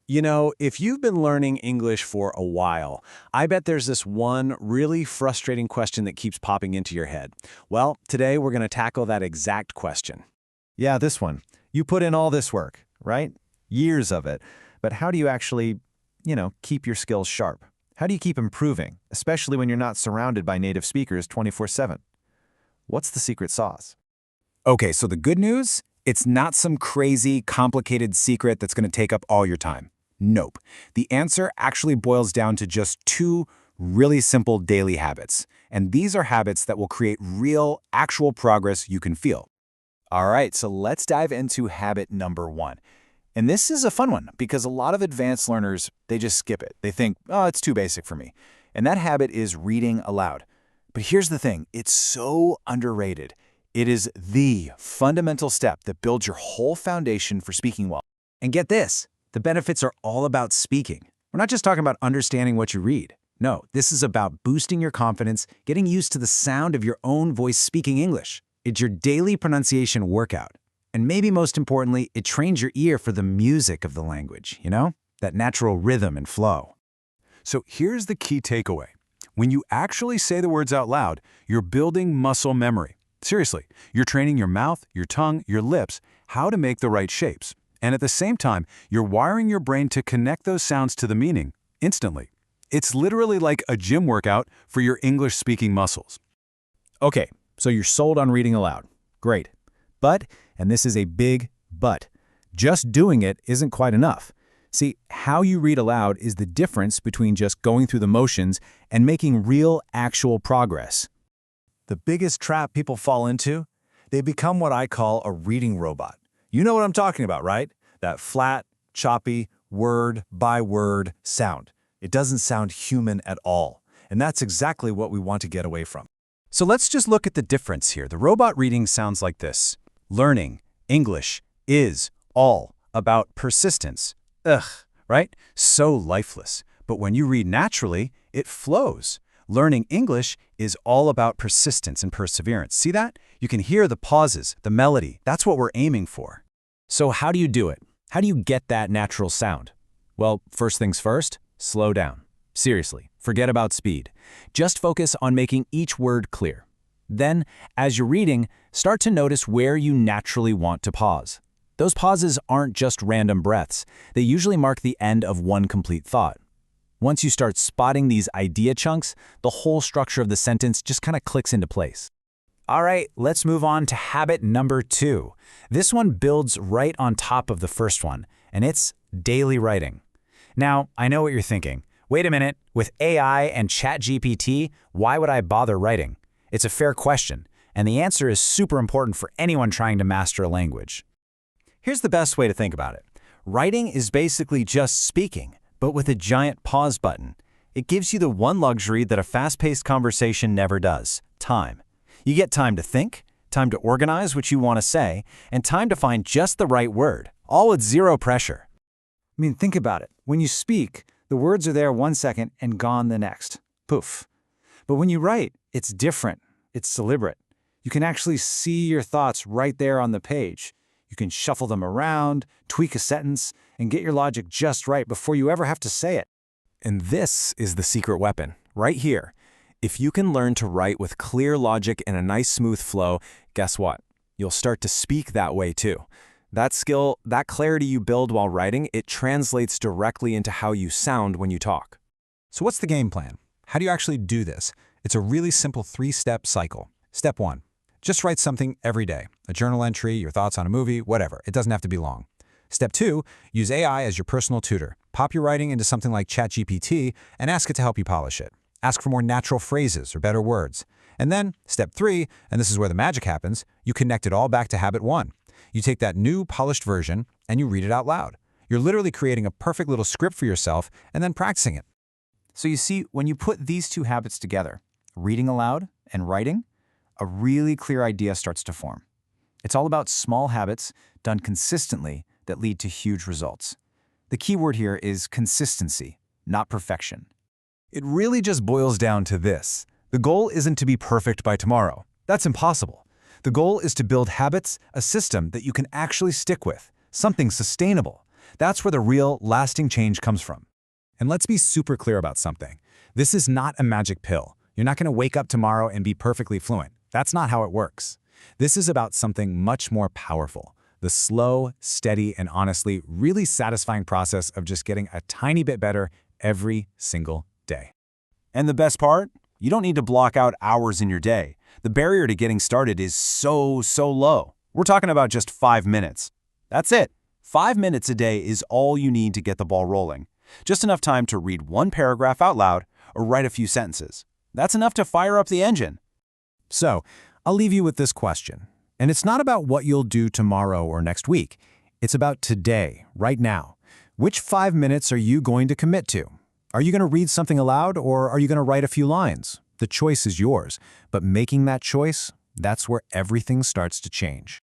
You know, if you've been learning English for a while, I bet there's this one really frustrating question that keeps popping into your head. Well, today we're going to tackle that exact question. Yeah, this one. You put in all this work, right? Years of it. But how do you actually, keep your skills sharp? How do you keep improving, especially when you're not surrounded by native speakers 24/7? What's the secret sauce? Okay, so the good news? It's not some crazy, complicated secret that's going to take up all your time. Nope. The answer actually boils down to just two really simple daily habits. And these are habits that will create real, actual progress you can feel. All right, so let's dive into habit number one. And this is a fun one because a lot of advanced learners, they just skip it. They think, oh, it's too basic for me. And that habit is reading aloud. But here's the thing, it's so underrated. It is the fundamental step that builds your whole foundation for speaking well. And get this, the benefits are all about speaking. We're not just talking about understanding what you read. No, this is about boosting your confidence, getting used to the sound of your own voice speaking English. It's your daily pronunciation workout. And maybe most importantly, it trains your ear for the music of the language, that natural rhythm and flow. So here's the key takeaway. When you actually say the words out loud, you're building muscle memory. Seriously, you're training your mouth, your tongue, your lips, how to make the right shapes. And at the same time, you're wiring your brain to connect those sounds to the meaning instantly. It's literally like a gym workout for your English-speaking muscles. Okay, so you're sold on reading aloud. Great. But, and this is a big but, just doing it isn't quite enough. See, how you read aloud is the difference between just going through the motions and making real, actual progress. The biggest trap people fall into? They become what I call a reading robot. You know what I'm talking about, right? That flat, choppy, word-by-word sound. It doesn't sound human at all. And that's exactly what we want to get away from. So let's just look at the difference here. The robot reading sounds like this. Learning English is all about persistence. Ugh, right? So lifeless. But when you read naturally, it flows. Learning English is all about persistence and perseverance. See that? You can hear the pauses, the melody. That's what we're aiming for. So how do you do it? How do you get that natural sound? Well, first things first, slow down. Seriously, forget about speed. Just focus on making each word clear. Then, as you're reading, start to notice where you naturally want to pause. Those pauses aren't just random breaths. They usually mark the end of one complete thought. Once you start spotting these idea chunks, the whole structure of the sentence just kind of clicks into place. All right, let's move on to habit number two. This one builds right on top of the first one, and it's daily writing. Now, I know what you're thinking. Wait a minute, with AI and ChatGPT, why would I bother writing? It's a fair question, and the answer is super important for anyone trying to master a language. Here's the best way to think about it. Writing is basically just speaking, but with a giant pause button. It gives you the one luxury that a fast-paced conversation never does, time. You get time to think, time to organize what you want to say, and time to find just the right word, all with zero pressure. I mean, think about it. When you speak, the words are there 1 second and gone the next. Poof. But when you write, it's different. It's deliberate. You can actually see your thoughts right there on the page. You can shuffle them around, tweak a sentence, and get your logic just right before you ever have to say it. And this is the secret weapon, right here. If you can learn to write with clear logic and a nice smooth flow, guess what? You'll start to speak that way too. That skill, that clarity you build while writing, it translates directly into how you sound when you talk. So what's the game plan? How do you actually do this? It's a really simple 3-step cycle. Step 1. Just write something every day. A journal entry, your thoughts on a movie, whatever. It doesn't have to be long. Step 2. Use AI as your personal tutor. Pop your writing into something like ChatGPT and ask it to help you polish it. Ask for more natural phrases or better words. And then, step 3, and this is where the magic happens, you connect it all back to habit 1. You take that new, polished version and you read it out loud. You're literally creating a perfect little script for yourself and then practicing it. So you see, when you put these two habits together, reading aloud and writing, a really clear idea starts to form. It's all about small habits done consistently that lead to huge results. The key word here is consistency, not perfection. It really just boils down to this. The goal isn't to be perfect by tomorrow. That's impossible. The goal is to build habits, a system that you can actually stick with, something sustainable. That's where the real, lasting change comes from. And let's be super clear about something. This is not a magic pill. You're not going to wake up tomorrow and be perfectly fluent. That's not how it works. This is about something much more powerful. The slow, steady, and honestly, really satisfying process of just getting a tiny bit better every single day. And the best part? You don't need to block out hours in your day. The barrier to getting started is so low. We're talking about just 5 minutes. That's it. 5 minutes a day is all you need to get the ball rolling. Just enough time to read one paragraph out loud or write a few sentences. That's enough to fire up the engine. So, I'll leave you with this question. And it's not about what you'll do tomorrow or next week. It's about today, right now. Which 5 minutes are you going to commit to? Are you going to read something aloud, or are you going to write a few lines? The choice is yours, but making that choice, that's where everything starts to change.